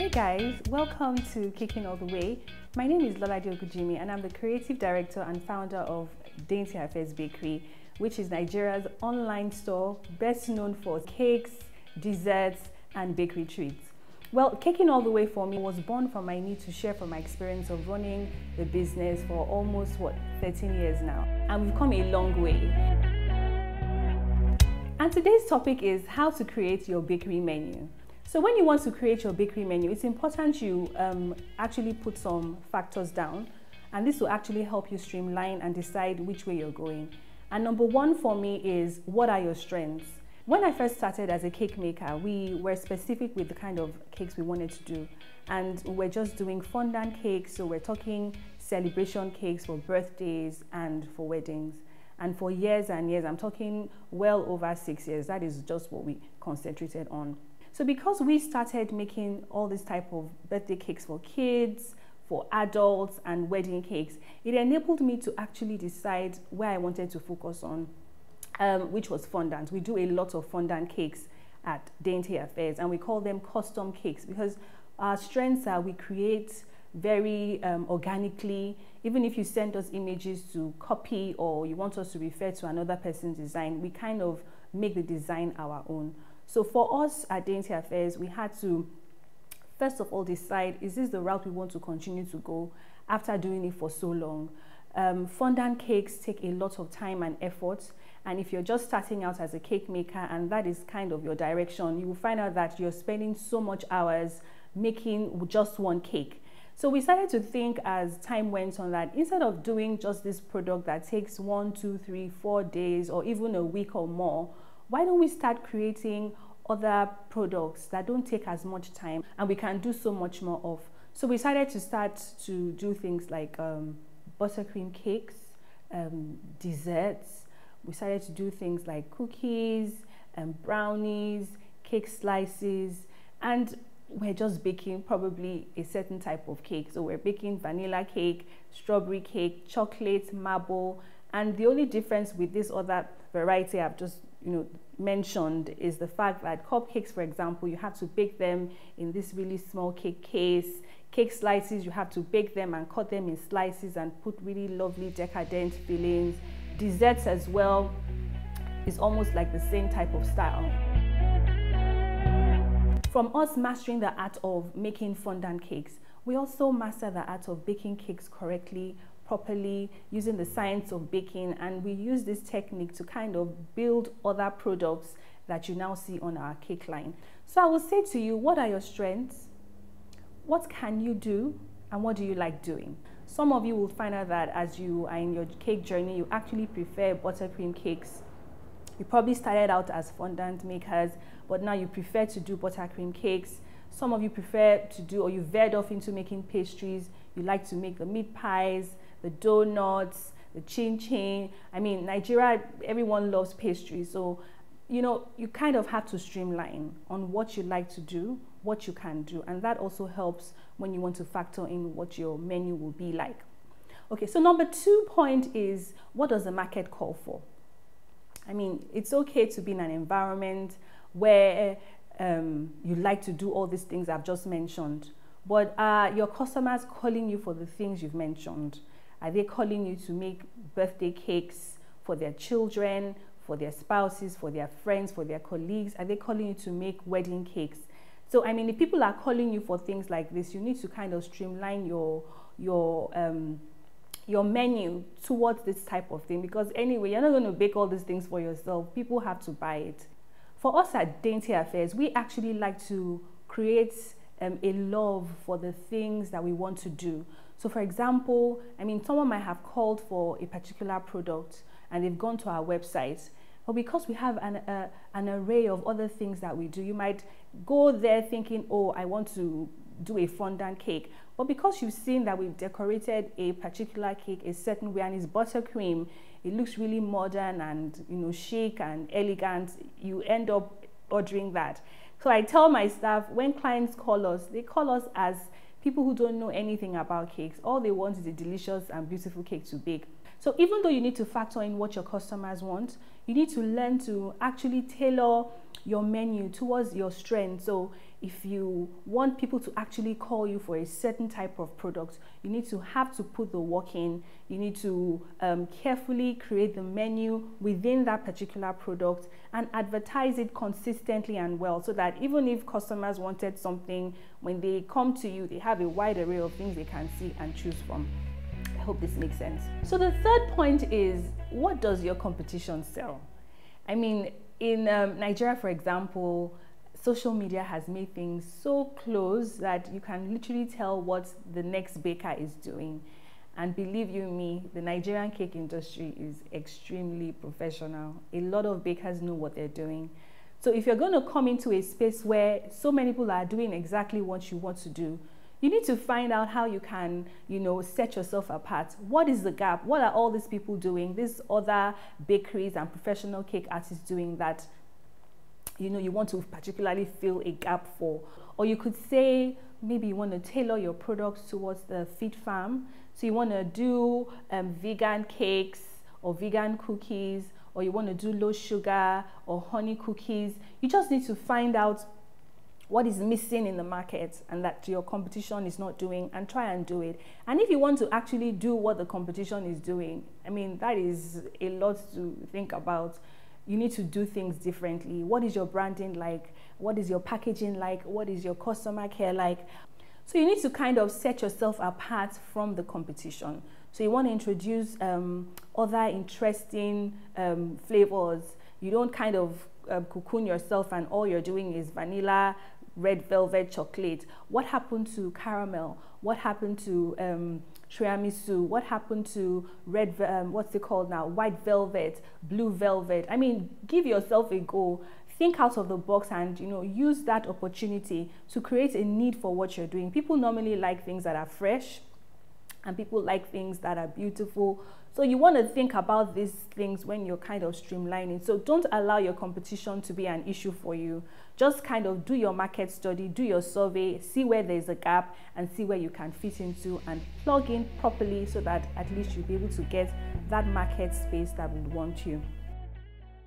Hey guys, welcome to Kicking All the Way. My name is Lolade Ogujimi and I'm the creative director and founder of Dainty Affairs Bakery, which is Nigeria's online store best known for cakes, desserts, and bakery treats. Well, Kicking All the Way for me was born from my need to share from my experience of running the business for almost 13 years now, and we've come a long way. And today's topic is how to create your bakery menu. So when you want to create your bakery menu, it's important you actually put some factors down, and this will actually help you streamline and decide which way you're going. And number one for me is, what are your strengths? When I first started as a cake maker, we were specific with the kind of cakes we wanted to do, and we're just doing fondant cakes, so we're talking celebration cakes for birthdays and for weddings. And for years and years, I'm talking well over 6 years, that is just what we concentrated on. So because we started making all this type of birthday cakes for kids, for adults, and wedding cakes, it enabled me to actually decide where I wanted to focus on, which was fondant. We do a lot of fondant cakes at Dainty Affairs, and we call them custom cakes because our strengths are we create very organically. Even if you send us images to copy or you want us to refer to another person's design, we kind of make the design our own. So for us at Dainty Affairs, we had to first of all decide, is this the route we want to continue to go after doing it for so long? Fondant cakes take a lot of time and effort, and if you're just starting out as a cake maker and that is kind of your direction, you will find out that you're spending so much hours making just one cake. So we started to think as time went on that instead of doing just this product that takes 1, 2, 3, 4 days or even a week or more, why don't we start creating other products that don't take as much time and we can do so much more of? So we decided to start to do things like buttercream cakes, desserts. We started to do things like cookies and brownies, cake slices, and we're just baking probably a certain type of cake. So we're baking vanilla cake, strawberry cake, chocolate, marble, and the only difference with this other variety I've just mentioned is the fact that cupcakes, for example, you have to bake them in this really small cake case. Cake slices, you have to bake them and cut them in slices and put really lovely decadent fillings. Desserts as well is almost like the same type of style. From us mastering the art of making fondant cakes, we also master the art of baking cakes correctly, properly, using the science of baking, and we use this technique to kind of build other products that you now see on our cake line. So I will say to you, what are your strengths? What can you do? And what do you like doing? Some of you will find out that as you are in your cake journey, you actually prefer buttercream cakes. You probably started out as fondant makers, but now you prefer to do buttercream cakes. Some of you prefer to do, or you veered off into making pastries. You like to make the meat pies, the donuts, the chin-chin. I mean, Nigeria, everyone loves pastries. So, you kind of have to streamline on what you like to do, what you can do. And that also helps when you want to factor in what your menu will be like. Okay, so number 2 point is, what does the market call for? I mean, it's okay to be in an environment where you like to do all these things I've just mentioned, but are your customers calling you for the things you've mentioned? Are they calling you to make birthday cakes for their children, for their spouses, for their friends, for their colleagues? Are they calling you to make wedding cakes? So, I mean, if people are calling you for things like this, you need to kind of streamline your menu towards this type of thing, because anyway, you're not going to bake all these things for yourself. People have to buy it. For us at Dainty Affairs, we actually like to create a love for the things that we want to do. So for example, I mean, someone might have called for a particular product and they've gone to our website, but because we have an array of other things that we do, you might go there thinking, oh, I want to do a fondant cake. But because you've seen that we've decorated a particular cake a certain way and it's buttercream, it looks really modern and chic and elegant, you end up ordering that. So I tell my staff, when clients call us, they call us as people who don't know anything about cakes. All they want is a delicious and beautiful cake to bake. So even though you need to factor in what your customers want, you need to learn to actually tailor your menu towards your strengths. So if you want people to actually call you for a certain type of product, you need to have to put the work in. You need to carefully create the menu within that particular product and advertise it consistently and well, so that even if customers wanted something, when they come to you, they have a wide array of things they can see and choose from. I hope this makes sense. So the third point is, what does your competition sell? I mean, in Nigeria, for example, social media has made things so close that you can literally tell what the next baker is doing. And believe you me, the Nigerian cake industry is extremely professional. A lot of bakers know what they're doing. So if you're going to come into a space where so many people are doing exactly what you want to do, you need to find out how you can, set yourself apart. What is the gap? What are all these people doing, these other bakeries and professional cake artists doing that, you want to particularly fill a gap for? Or you could say, maybe you want to tailor your products towards the feed farm. So you want to do vegan cakes or vegan cookies, or you want to do low sugar or honey cookies. You just need to find out what is missing in the market and that your competition is not doing, and try and do it. And if you want to actually do what the competition is doing, I mean, that is a lot to think about. You need to do things differently. What is your branding like? What is your packaging like? What is your customer care like? So you need to kind of set yourself apart from the competition. So you want to introduce other interesting flavors. You don't kind of cocoon yourself and all you're doing is vanilla, red velvet, chocolate. What happened to caramel? What happened to tiramisu? What happened to red, what's it called now? White velvet, blue velvet. I mean, give yourself a go. Think out of the box and, use that opportunity to create a need for what you're doing. People normally like things that are fresh, and people like things that are beautiful. So you want to think about these things when you're kind of streamlining. So don't allow your competition to be an issue for you. Just kind of do your market study, do your survey, see where there's a gap and see where you can fit into and plug in properly, so that at least you'll be able to get that market space that would want you.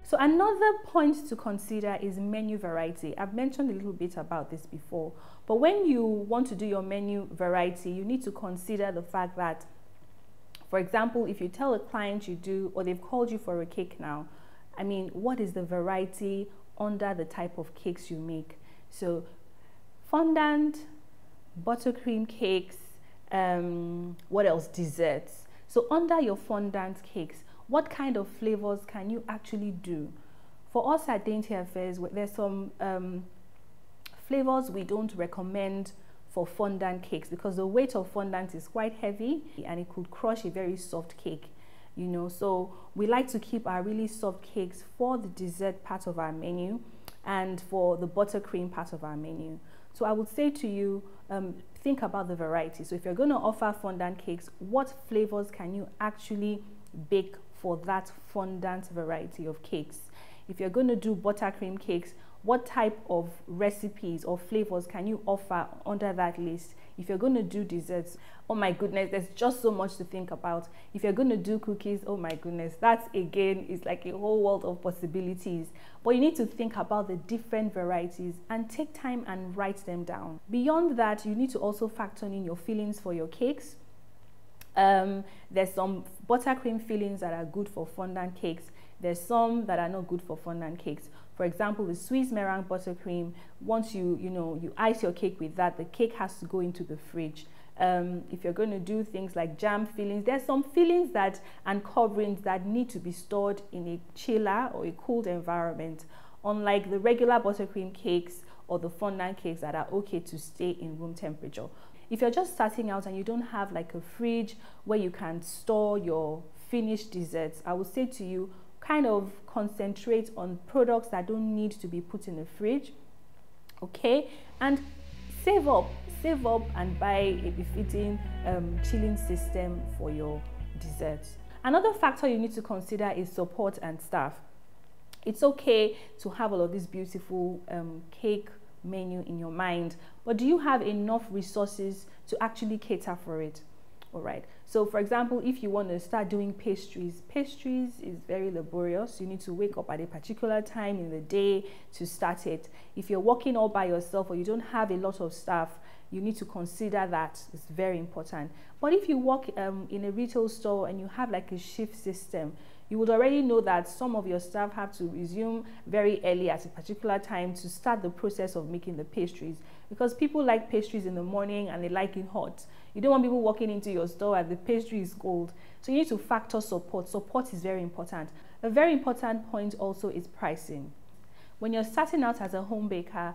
So another point to consider is menu variety. I've mentioned a little bit about this before, but when you want to do your menu variety, you need to consider the fact that, for example, if you tell a client you do, or they've called you for a cake now, I mean, what is the variety under the type of cakes you make? So fondant, buttercream cakes, what else? Desserts. So under your fondant cakes, what kind of flavors can you actually do? For us at Dainty Affairs, there's some flavors we don't recommend for fondant cakes, because the weight of fondant is quite heavy and it could crush a very soft cake, so we like to keep our really soft cakes for the dessert part of our menu and for the buttercream part of our menu. So I would say to you, think about the variety. So if you're going to offer fondant cakes, what flavors can you actually bake for that fondant variety of cakes? If you're going to do buttercream cakes, what type of recipes or flavors can you offer under that list? If you're going to do desserts, oh my goodness, there's just so much to think about. If you're going to do cookies, oh my goodness, that again is like a whole world of possibilities. But you need to think about the different varieties and take time and write them down. Beyond that, you need to also factor in your fillings for your cakes. There's some buttercream fillings that are good for fondant cakes. There's some that are not good for fondant cakes. For example, the Swiss meringue buttercream, once you ice your cake with that, the cake has to go into the fridge. If you're going to do things like jam fillings, there's some fillings and coverings that need to be stored in a chiller or a cooled environment, unlike the regular buttercream cakes or the fondant cakes that are okay to stay in room temperature. If you're just starting out and you don't have like a fridge where you can store your finished desserts, I would say to you, kind of concentrate on products that don't need to be put in the fridge, okay? And save up and buy a befitting chilling system for your desserts. Another factor you need to consider is support and staff. It's okay to have all of this beautiful cake menu in your mind, but do you have enough resources to actually cater for it? All right. So for example, if you want to start doing pastries is very laborious. You need to wake up at a particular time in the day to start it. If you're working all by yourself or you don't have a lot of staff, you need to consider that. It's very important. But if you work in a retail store and you have like a shift system, you would already know that some of your staff have to resume very early at a particular time to start the process of making the pastries, because people like pastries in the morning and they like it hot. You don't want people walking into your store and the pastry is cold. So you need to factor support. Support is very important. A very important point also is pricing. When you're starting out as a home baker,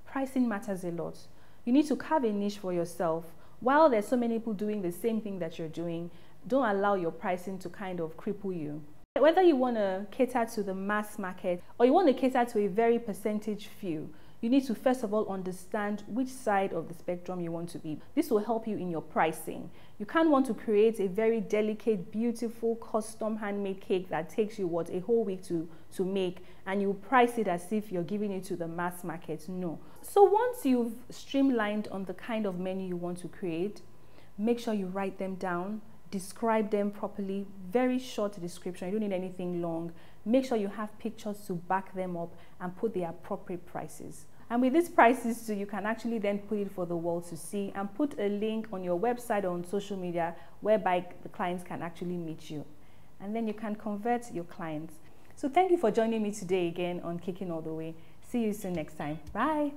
pricing matters a lot. You need to carve a niche for yourself. While there's so many people doing the same thing that you're doing, don't allow your pricing to kind of cripple you. Whether you want to cater to the mass market or you want to cater to a very percentage few, you need to first of all understand which side of the spectrum you want to be. This will help you in your pricing. You can't want to create a very delicate, beautiful, custom handmade cake that takes you a whole week to make, and you price it as if you're giving it to the mass market. No. So once you've streamlined on the kind of menu you want to create, make sure you write them down. Describe them properly, very short description. You don't need anything long. Make sure you have pictures to back them up and put the appropriate prices. And with these prices too, you can actually then put it for the world to see and put a link on your website or on social media whereby the clients can actually meet you. And then you can convert your clients. So thank you for joining me today again on Caking All the Way. See you soon next time. Bye.